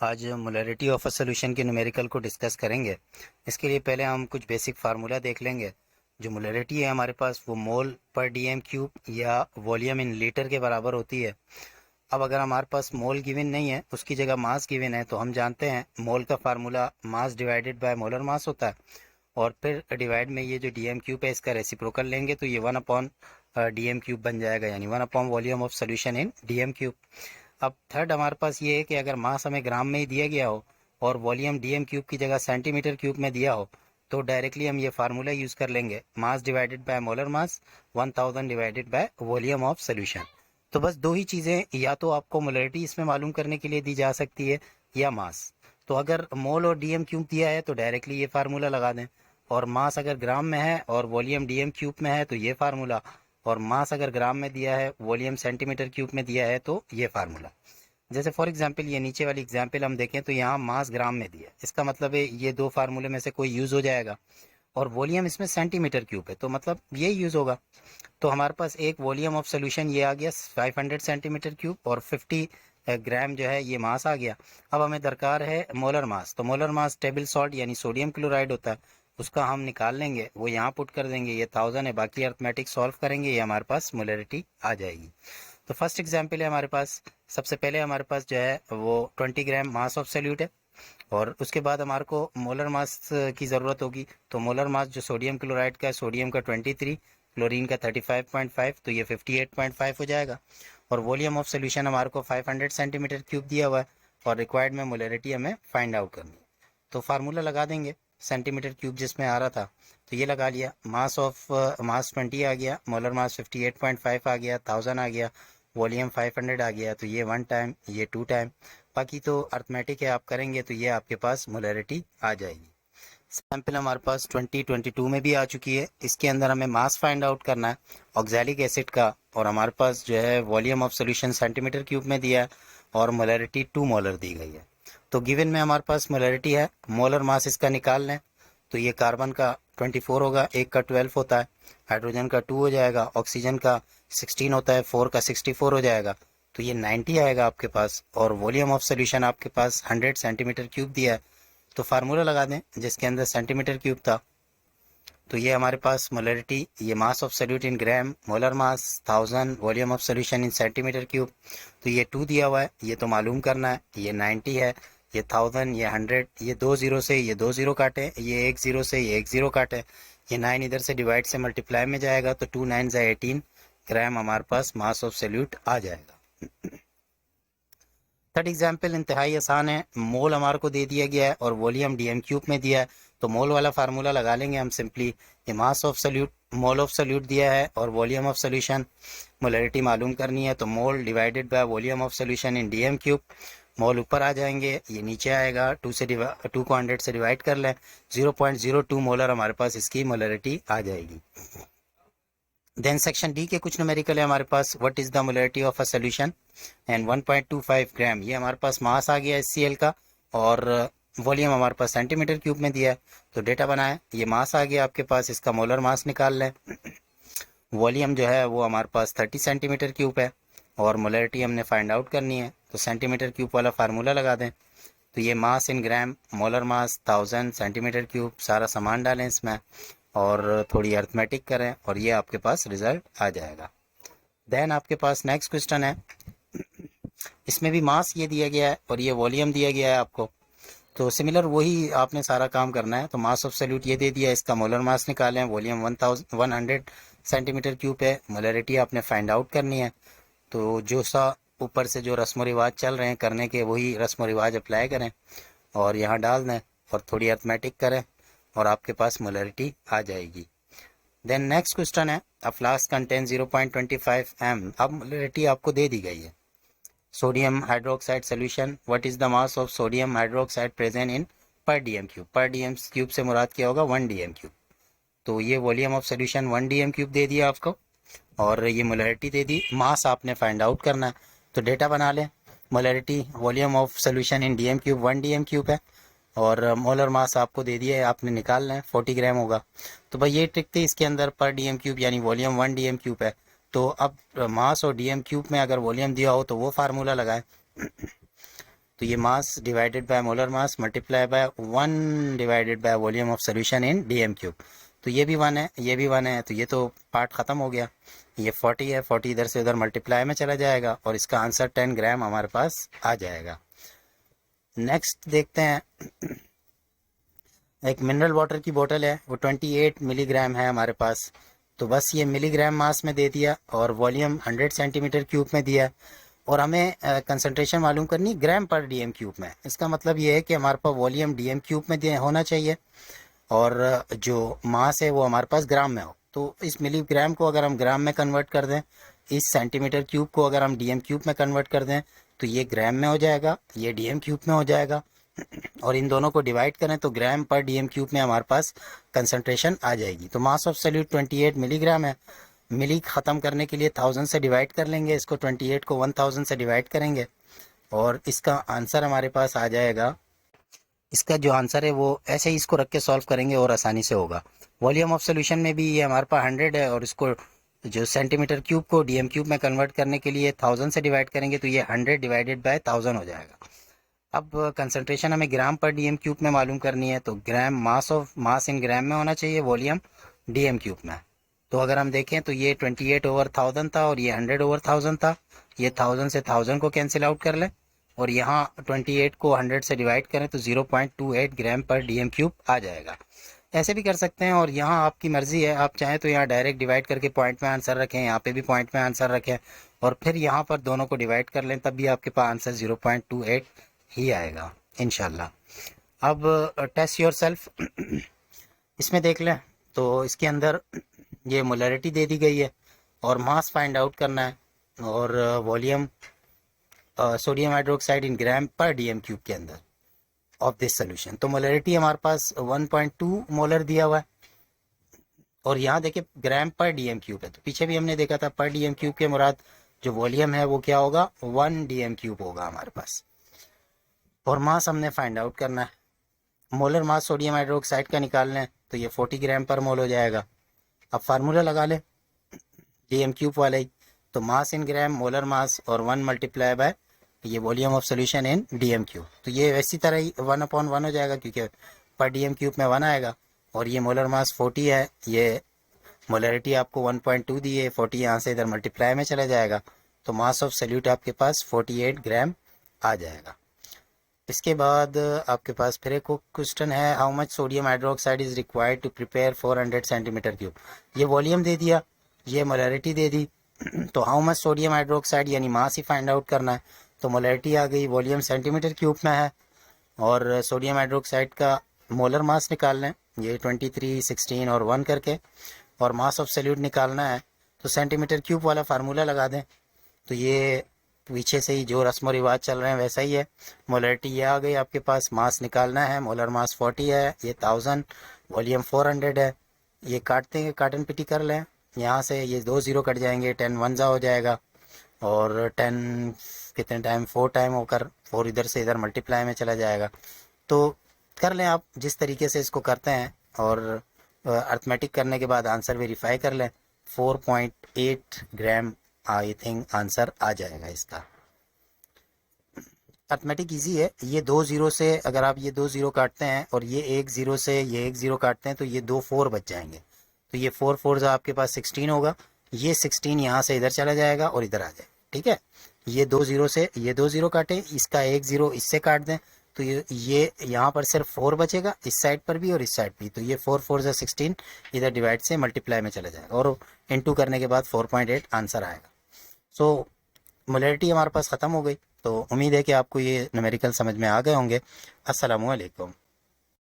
आज molarity of a solution के numerical को डिस्कस करेंगे। इसके लिए पहले हम कुछ बेसिक फार्मूला देख लेंगे। जो मोलरिटी है हमारे पास वो मोल पर डीएम क्यूब या वॉल्यूम इन लीटर के बराबर होती है। अब अगर हमारे पास मोल गिवन नहीं है, उसकी जगह मास गिवन है, तो हम जानते हैं मोल का formula mass divided by molar mass होता है। और फिर डिवाइड में ये जो डीएम क्यूब है इसका रेसिप्रोकल लेंगे तो ये 1 अपॉन डीएम क्यूब बन जाएगा, यानी 1 upon volume of solution in DM cube. अब थर्ड हमारे पास ये है कि अगर मास हमें ग्राम में ही दिया गया हो और वॉल्यूम डीएम क्यूब की जगह सेंटीमीटर क्यूब में दिया हो, तो डायरेक्टली हम ये फार्मूला यूज़ कर लेंगे, mass divided by molar mass 1000 divided by volume of solution. तो बस दो ही चीज़ें, या तो आपको मोलरिटी इसमें मालूम करने के लिए दी जा सकती है या मास। तो अगर मोल और डीएम क्यूब दिया है तो डायरेक्टली ये फार्मूला लगा दें, और मास अगर ग्राम में है और वॉल्यूम डीएम क्यूब में है तो ये फार्मूला, और मास अगर ग्राम में दिया है, वॉल्यूम सेंटीमीटर क्यूब में दिया है तो ये फार्मूला। जैसे फॉर एग्जांपल ये नीचे वाली एग्जांपल हम देखें तो यहाँ मास ग्राम में दिया है, इसका मतलब है ये दो फार्मूले में से कोई यूज़ हो जाएगा। और वॉल्यूम इसमें सेंटीमीटर क्यूब है तो मतलब ये यूज़ होगा। तो हमारे पास एक वॉल्यूम ऑफ सोल्यूशन ये आ गया 500 सेंटीमीटर क्यूब, और 50 ग्राम जो है ये मास आ गया। अब हमें दरकार है मोलर मास, तो मोलर मास टेबल सॉल्ट यानी सोडियम क्लोराइड होता है, उसका हम निकाल लेंगे, वो यहाँ पुट कर देंगे, ये 1000 है, बाकी अर्थमेटिक सॉल्व करेंगे, ये हमारे पास मोलरिटी आ जाएगी। तो फर्स्ट एग्जाम्पल है हमारे पास, सबसे पहले हमारे पास जो है वो 20 ग्राम मास ऑफ सॉल्यूट है, और उसके बाद हमारे को मोलर मास की ज़रूरत होगी। तो मोलर मास जो सोडियम क्लोराइड का है, सोडियम का 23, क्लोरीन का 35.5, तो ये 58.5 हो जाएगा। और वॉल्यूम ऑफ सोल्यूशन हमारे को 500 सेंटीमीटर क्यूब दिया हुआ है, और रिक्वायर्ड में मोलरिटी हमें फाइंड आउट करनी है। तो फार्मूला लगा देंगे, सेंटीमीटर क्यूब जिसमें आ रहा था तो ये लगा लिया, मास 20 आ गया, मोलर मास 58.5 आ गया, 1000 आ गया, वॉल्यूम 500 आ गया, तो ये 1 टाइम, ये 2 टाइम, बाकी तो अर्थमेटिक है, आप करेंगे तो ये आपके पास मोलरिटी आ जाएगी। सैंपल हमारे पास 2022 में भी आ चुकी है, इसके अंदर हमें मास फाइंड आउट करना है ऑक्सैलिक एसिड का, और हमारे पास जो है volume of solution centimetre cube में दिया है, और मोलरिटी 2 मोलर दी गई है। तो गिवन में हमारे पास मोलरिटी है, मोलर मास इसका निकाल लें, तो ये कार्बन का 24 होगा, एक का 12 होता है, हाइड्रोजन का 2 हो जाएगा, ऑक्सीजन का 16 होता है, 4 का 64 हो जाएगा, तो ये 90 आएगा आपके पास। और वॉल्यूम ऑफ सोल्यूशन आपके पास 100 सेंटीमीटर क्यूब दिया है, तो फार्मूला लगा दें जिसके अंदर सेंटीमीटर क्यूब था। तो ये हमारे पास मोलरिटी, ये mass of solute in gram, molar mass 1000, volume of solution in centimetre cube, तो ये 2 दिया हुआ है, ये तो मालूम करना है, ये 90 है, ये 1000, ये 100, ये 2 जीरो से ये 2 जीरो काटे, ये 1 जीरो से ये 1 जीरो काटे, ये 9 इधर से डिवाइड से मल्टीप्लाई में जाएगा, तो 2 9 18 ग्राम हमारे पास मास ऑफ सोल्यूट आ जाएगा। थर्ड एग्जाम्पल इंतहाई आसान है, मोल हमारे को दे दिया गया है और वॉल्यूम डीएम क्यूब में दिया है, तो मोल वाला फार्मूला लगा लेंगे हम सिंपली, ये mass of solute, mole of solute दिया है और वॉल्यूम ऑफ सोल्यूशन, मोलरिटी मालूम करनी है, तो mole divided by volume of solution in DM cube. Mole ऊपर आ जाएंगे, ये नीचे आएगा, 2 को 100 से डिवाइड कर लें, 0.02 मोलर हमारे पास इसकी मोलरिटी आ जाएगी। देन सेक्शन डी के कुछ न्यूमेरिकल है हमारे पास, what is the molarity of a solution, and 1.25 gram, ये हमारे पास मास आ गया HCl का, और वॉल्यूम हमारे पास सेंटीमीटर क्यूब में दिया है, तो डेटा बनाए, ये मास आ गया आपके पास, इसका मोलर मास निकाल लें। वॉल्यूम जो है वो हमारे पास 30 सेंटीमीटर क्यूब है, और मोलरिटी हमने फाइंड आउट करनी है, तो सेंटीमीटर क्यूब वाला फार्मूला लगा दें, तो ये मास इन ग्राम, मोलर मास 1000, सेंटीमीटर क्यूब, सारा सामान डालें इसमें और थोड़ी अर्थमेटिक करें, और ये आपके पास रिजल्ट आ जाएगा। देन आपके पास नेक्स्ट क्वेश्चन है, इसमें भी मास ये दिया गया है और ये वॉल्यूम दिया गया है आपको, तो सिमिलर वही आपने सारा काम करना है। तो मास ऑफ सोल्यूट ये दे दिया, इसका मोलर मास निकालें, वॉल्यूम 100 सेंटीमीटर क्यूब है, मोलरिटी आपने फाइंड आउट करनी है। तो जो सा ऊपर से जो रस्म रिवाज चल रहे हैं करने के, वही रस्म रिवाज अप्लाई करें और यहाँ डाल दें और थोड़ी अर्थमेटिक करें, और आपके पास मोलरिटी आ जाएगी। देन नेक्स्ट क्वेश्चन है, अ फ्लास्क कंटेन 0.25 m, अब मोलरिटी आपको दे दी गई है। Sodium hydroxide solution, what is the mass of sodium hydroxide present in per DM cube, per DM cube से मुराद क्या होगा 1 डीएम क्यूब। तो ये volume of solution 1 DM cube दे दिया आपको, और ये मोलरिटी दे दी, मास आपने फाइंड आउट करना है, तो डेटा बना लें, molarity volume of solution in DM cube 1 DM cube है, और मोलर मास आपको दे दिया है, आपने निकालना है, 40 ग्राम होगा। तो भाई ये ट्रिक थी, इसके अंदर पर डीएम क्यूब यानी वॉल्यूम 1 डीएम क्यूब है, तो अब मास और डीएम क्यूब में अगर वॉल्यूम दिया हो तो वो फार्मूला लगाएं। तो ये mass divided by molar mass multiply by 1 divided by volume of solution in DM cube. तो ये भी 1 है, ये भी 1 है, तो ये तो पार्ट ख़त्म हो गया। ये 40 है, 40 इधर से उधर मल्टीप्लाई में चला जाएगा और इसका आंसर 10 ग्राम हमारे पास आ जाएगा। नेक्स्ट देखते हैं, एक मिनरल वाटर की बोतल है, वो 28 मिलीग्राम है हमारे पास। तो बस ये मिलीग्राम मास में दे दिया और वॉल्यूम 100 सेंटीमीटर क्यूब में दिया है, और हमें कंसंट्रेशन मालूम करनी ग्राम पर डीएम क्यूब में। इसका मतलब ये है कि हमारे पास वॉल्यूम डीएम क्यूब में होना चाहिए और जो मास है वो हमारे पास ग्राम में हो। तो इस मिलीग्राम को अगर हम ग्राम में कन्वर्ट कर दें, इस सेंटीमीटर क्यूब को अगर हम डीएम क्यूब में कन्वर्ट कर दें, तो ये ग्राम में हो जाएगा, ये डीएम क्यूब में हो जाएगा, और इन दोनों को डिवाइड करें तो ग्राम पर डीएम क्यूब में हमारे पास कंसंट्रेशन आ जाएगी। तो मास ऑफ सॉल्यूट 28 मिलीग्राम है। मिली ख़त्म करने के लिए 1000 से डिवाइड कर लेंगे, इसको 28 को 1000 से डिवाइड करेंगे और इसका आंसर हमारे पास आ जाएगा। इसका जो आंसर है वो ऐसे ही इसको रख के सॉल्व करेंगे और आसानी से होगा। वॉल्यूम ऑफ सोल्यूशन में भी ये हमारे पास 100 है और इसको जो सेंटीमीटर क्यूब को डीएम क्यूब में कन्वर्ट करने के लिए 1000 से डिवाइड करेंगे, तो ये 100 डिवाइडेड बाय 1000 हो जाएगा। अब कंसंट्रेशन हमें ग्राम पर डीएम क्यूब में मालूम करनी है, तो ग्राम मास इन ग्राम में होना चाहिए, वॉल्यूम डीएम क्यूब में। तो अगर हम देखें तो ये 28/1000 था और ये 100/1000 था। ये 1000 से 1000 को कैंसिल आउट कर लें और यहाँ 28 को 100 से डिवाइड करें तो 0.28 ग्राम पर डीएम क्यूब आ जाएगा। ऐसे भी कर सकते हैं और यहाँ आपकी मर्ज़ी है, आप चाहें तो यहाँ डायरेक्ट डिवाइड करके पॉइंट में आंसर रखें, यहाँ पे भी पॉइंट में आंसर रखें और फिर यहाँ पर दोनों को डिवाइड कर लें, तब भी आपके पास आंसर 0.28 ही आएगा इंशाल्लाह। अब टेस्ट योर सेल्फ इसमें देख लें, तो इसके अंदर ये मोलरिटी दे दी गई है और मास फाइंड आउट करना है और वॉल्यूम सोडियम हाइड्रोक्साइड इन ग्राम पर डीएम क्यूब के अंदर ऑफ दिस सोल्यूशन। तो मोलरिटी हमारे पास 1.2 मोलर दिया हुआ है और यहाँ देखिए ग्राम पर डीएम क्यूब है। तो पीछे भी हमने देखा था पर डीएम क्यूब के मुराद जो वॉल्यूम है वो क्या होगा, 1 डीएम क्यूब होगा हमारे पास। और मास हमने फाइंड आउट करना है, मोलर मास सोडियम हाइड्रोक्साइड का निकालना है, तो ये 40 ग्राम पर मोल हो जाएगा। अब फार्मूला लगा ले डीएम क्यूब वाला ही, तो मास इन ग्राम मोलर मास और 1 मल्टीप्लाई बाय ये volume of solution in DM cube. तो ये वैसी तरह ही 1/1 हो जाएगा क्योंकि पर डीएम क्यूब में 1 आएगा और ये मोलर मास 40 है, ये मोलरिटी आपको 1.2 दी है, 40 यहाँ से इधर मल्टीप्लाई में चला जाएगा, तो मास ऑफ सोल्यूट आपके पास 48 ग्राम आ जाएगा। इसके बाद आपके पास फिर एक क्वेश्चन है, how much sodium hydroxide is required to prepare 400 centimetre cube. ये वॉल्यूम दे दिया, ये मोलरिटी दे दी, तो हाउ मच सोडियम हाइड्रोक्साइड यानी मास ही फाइंड आउट करना है। तो मोलरिटी आ गई, वॉल्यूम सेंटीमीटर क्यूब में है और सोडियम हाइड्रोक्साइड का मोलर मास निकालना है, ये 23, 16 और 1 करके, और मास ऑफ सोल्यूट निकालना है तो सेंटीमीटर क्यूब वाला फार्मूला लगा दें। तो ये पीछे से ही जो रस्म रिवाज चल रहे हैं वैसा ही है। मोलरिटी ये आ गई आपके पास, मास निकालना है, मोलर मास 40 है, ये 1000, वॉल्यूम 400 है। ये काटते हैं, काटन पिटी कर लें, यहाँ से ये 2 0 कट जाएंगे, 10 1 हो जाएगा और 10 कितने टाइम 4 टाइम होकर 4 इधर से इधर मल्टीप्लाई में चला जाएगा। तो कर लें आप जिस तरीके से इसको करते हैं और अर्थमेटिक करने के बाद आंसर वेरीफाई कर लें। 4.8 ग्राम आई थिंक आंसर आ जाएगा इसका। अर्थमेटिक इजी है, ये 2 0 से अगर आप ये 2 0 काटते हैं और ये 1 0 से ये 1 0 काटते हैं तो ये 2 4 बच जाएंगे, तो ये 4 4 आपके पास 16 होगा, ये 16 यहाँ से इधर चला जाएगा और इधर आ जाएगा। ठीक है, ये 2 0 से ये 2 0 काटे, इसका 1 0 इससे काट दें तो ये यहाँ पर सिर्फ 4 बचेगा, इस साइड पर भी और इस साइड भी, तो ये 4 4 16 इधर डिवाइड से मल्टीप्लाई में चला जाएगा और इनटू करने के बाद 4.8 आंसर आएगा। सो मोलरिटी हमारे पास ख़त्म हो गई। तो उम्मीद है कि आपको ये न्यूमेरिकल समझ में आ गए होंगे। अस्सलामु अलैकुम।